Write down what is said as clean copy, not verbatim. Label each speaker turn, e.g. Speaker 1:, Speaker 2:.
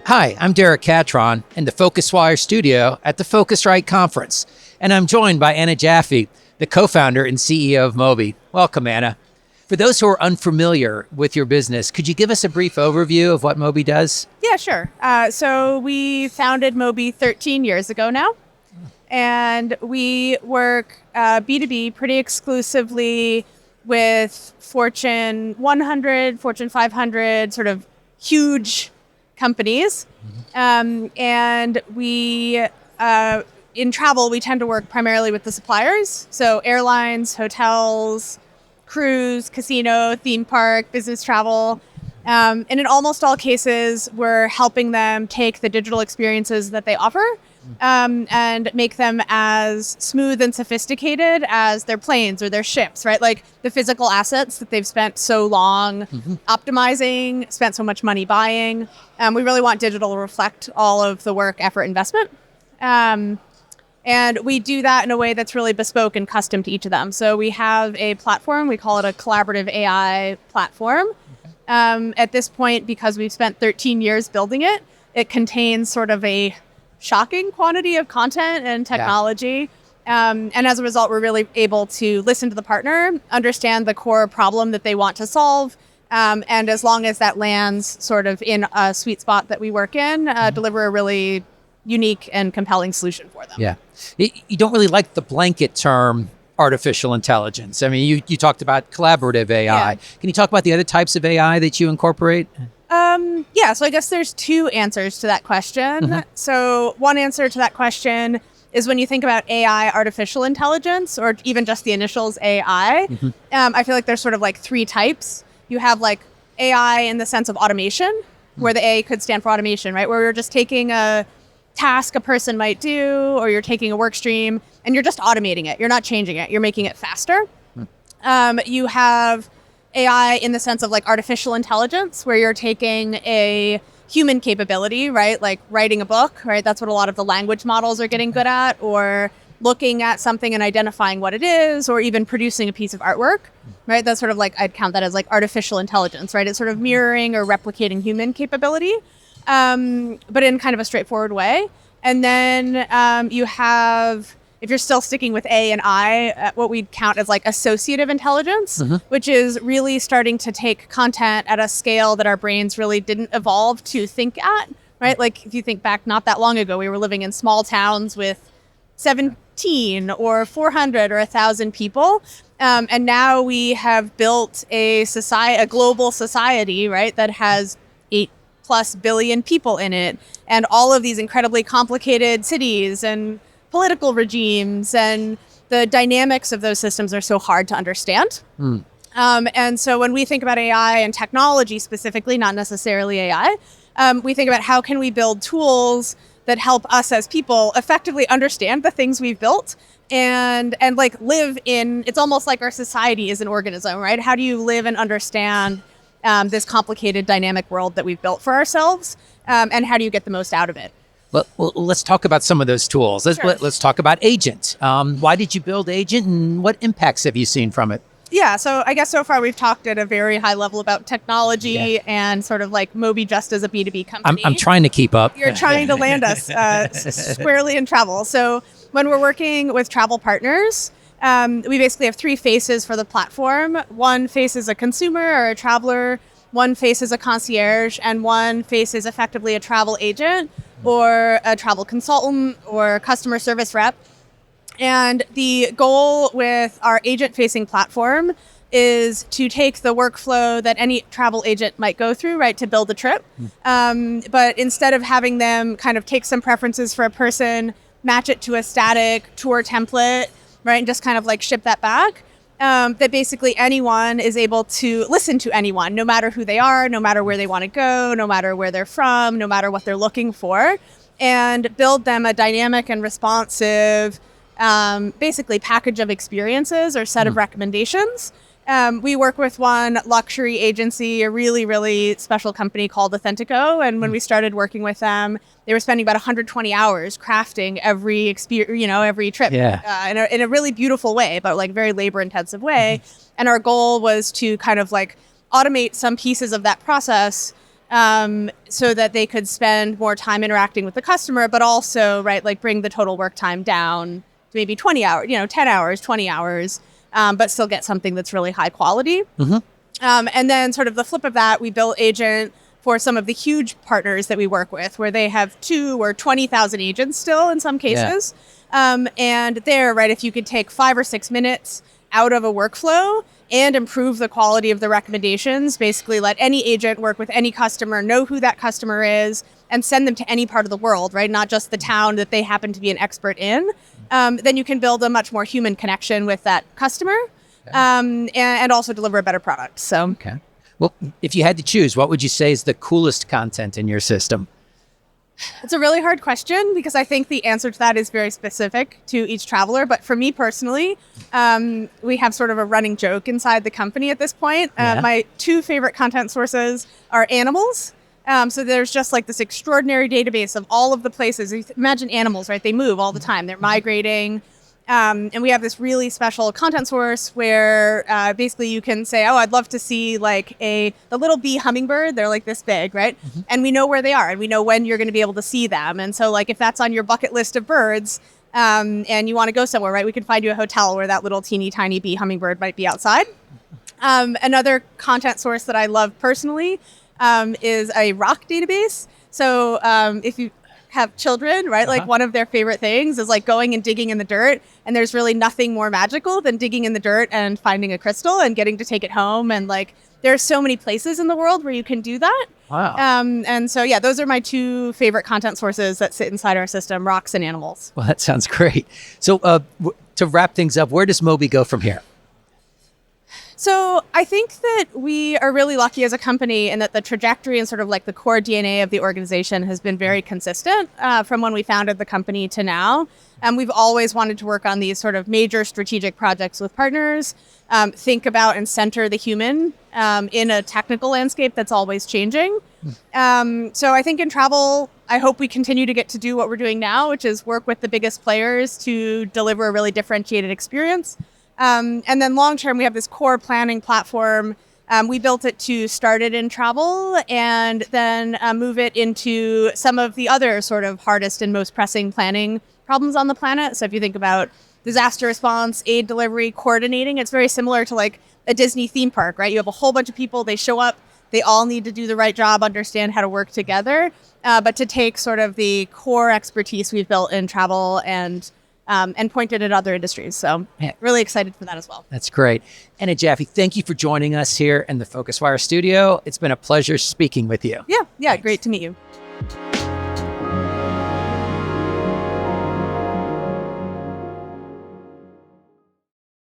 Speaker 1: Hi, I'm Derek Catron in the PhocusWire studio at the Phocuswright Conference, and I'm joined by Anna Jaffe, the co-founder and CEO of Mobi. Welcome, Anna. For those who are unfamiliar with your business, could you give us a brief overview of what Mobi does?
Speaker 2: Yeah, sure. So we founded Mobi 13 years ago now, and we work B2B pretty exclusively with Fortune 100, Fortune 500, sort of huge companies. And we, in travel, we tend to work primarily with the suppliers. So airlines, hotels, cruise, casino, theme park, business travel. And in almost all cases, we're helping them take the digital experiences that they offer and make them as smooth and sophisticated as their planes or their ships, right? Like the physical assets that they've spent so long optimizing, spent so much money buying. We really want digital to reflect all of the work, effort, investment. And we do that in a way that's really bespoke and custom to each of them. So we have a platform, we call it a collaborative AI platform. At this point, because we've spent 13 years building it, it contains sort of a shocking quantity of content and technology. And as a result, we're really able to listen to the partner, understand the core problem that they want to solve. And as long as that lands sort of in a sweet spot that we work in, deliver a really unique and compelling solution for them.
Speaker 1: Yeah. You don't really like the blanket term artificial intelligence. I mean, you talked about collaborative AI.
Speaker 2: Yeah.
Speaker 1: Can you talk about the other types of AI that you incorporate?
Speaker 2: Yeah, so I guess there's two answers to that question. So one answer to that question is when you think about AI, artificial intelligence, or even just the initials AI, I feel like there's sort of like three types. You have like AI in the sense of automation, where the A could stand for automation, right? Where you're just taking a task a person might do, or you're taking a work stream and you're just automating it. You're not changing it. You're making it faster. You have AI in the sense of like artificial intelligence, where you're taking a human capability, right? Like writing a book, right? That's what a lot of the language models are getting good at, or looking at something and identifying what it is, or even producing a piece of artwork, right? That's sort of like, I'd count that as like artificial intelligence, right? It's sort of mirroring or replicating human capability, but in kind of a straightforward way. And then you have, if you're still sticking with A and I, what we'd count as like associative intelligence, which is really starting to take content at a scale that our brains really didn't evolve to think at, right? Like if you think back not that long ago, we were living in small towns with 17 or 400 or 1,000 people. And now we have built a global society, right, that has 8+ billion people in it, and all of these incredibly complicated cities and political regimes, and the dynamics of those systems are so hard to understand. And so when we think about AI and technology specifically, not necessarily AI, we think about how can we build tools that help us as people effectively understand the things we've built and like live in, it's almost like our society is an organism, right? How do you live and understand this complicated dynamic world that we've built for ourselves, and how do you get the most out of it?
Speaker 1: Well, let's talk about some of those tools. Let's talk about Agent. Why did you build Agent, and what impacts have you seen from it?
Speaker 2: Yeah, so I guess so far we've talked at a very high level about technology and sort of like Mobi just as a B2B company.
Speaker 1: I'm trying to keep up.
Speaker 2: You're trying to land us squarely in travel. So when we're working with travel partners, we basically have three faces for the platform. One face is a consumer or a traveler, one face is a concierge, and one face is effectively a travel agent or a travel consultant or customer service rep. And the goal with our agent-facing platform is to take the workflow that any travel agent might go through, right, to build a trip. But instead of having them kind of take some preferences for a person, match it to a static tour template, right, and just kind of like ship that back, that basically anyone is able to listen to anyone, no matter who they are, no matter where they want to go, no matter where they're from, no matter what they're looking for, and build them a dynamic and responsive basically package of experiences or set of recommendations. We work with one luxury agency, a really, really special company called Authentico. And when we started working with them, they were spending about 120 hours crafting every every trip in a really beautiful way, but like very labor intensive way. And our goal was to kind of like automate some pieces of that process so that they could spend more time interacting with the customer, but also, right, like bring the total work time down to maybe 20 hours, 10 hours, 20 hours, but still get something that's really high quality. And then sort of the flip of that, we built Agent for some of the huge partners that we work with, where they have 2 or 20,000 agents still in some cases. And there, right, if you could take 5 or 6 minutes out of a workflow and improve the quality of the recommendations, basically let any agent work with any customer, know who that customer is, and send them to any part of the world, right? Not just the town that they happen to be an expert in. Then you can build a much more human connection with that customer, and also deliver a better product. So,
Speaker 1: okay. Well, if you had to choose, what would you say is the coolest content in your system?
Speaker 2: It's a really hard question because I think the answer to that is very specific to each traveler. But for me personally, we have sort of a running joke inside the company at this point. My 2 favorite content sources are animals. So there's just like this extraordinary database of all of the places. Imagine animals, right? They move all the time. They're migrating. And we have this really special content source where basically you can say, oh, I'd love to see like the little bee hummingbird. They're like this big, right? And we know where they are and we know when you're going to be able to see them. And so like if that's on your bucket list of birds and you want to go somewhere, right, we can find you a hotel where that little teeny tiny bee hummingbird might be outside. Another content source that I love personally is a rock database. So if you have children, right? Like one of their favorite things is like going and digging in the dirt. And there's really nothing more magical than digging in the dirt and finding a crystal and getting to take it home. And like, there's so many places in the world where you can do that.
Speaker 1: Wow.
Speaker 2: And so, yeah, those are my 2 favorite content sources that sit inside our system, rocks and animals.
Speaker 1: Well, that sounds great. So to wrap things up, where does Mobi go from here?
Speaker 2: So I think that we are really lucky as a company in that the trajectory and sort of like the core DNA of the organization has been very consistent from when we founded the company to now. And we've always wanted to work on these sort of major strategic projects with partners, think about and center the human in a technical landscape that's always changing. So I think in travel, I hope we continue to get to do what we're doing now, which is work with the biggest players to deliver a really differentiated experience. And then long term, we have this core planning platform. We built it to start it in travel and then move it into some of the other sort of hardest and most pressing planning problems on the planet. So if you think about disaster response, aid delivery, coordinating, it's very similar to like a Disney theme park, right? You have a whole bunch of people, they show up, they all need to do the right job, understand how to work together, but to take sort of the core expertise we've built in travel and pointed at other industries. So really excited for that as well.
Speaker 1: That's great. And Jaffe, thank you for joining us here in the PhocusWire studio. It's been a pleasure speaking with you.
Speaker 2: Yeah, Thanks. Great to meet you.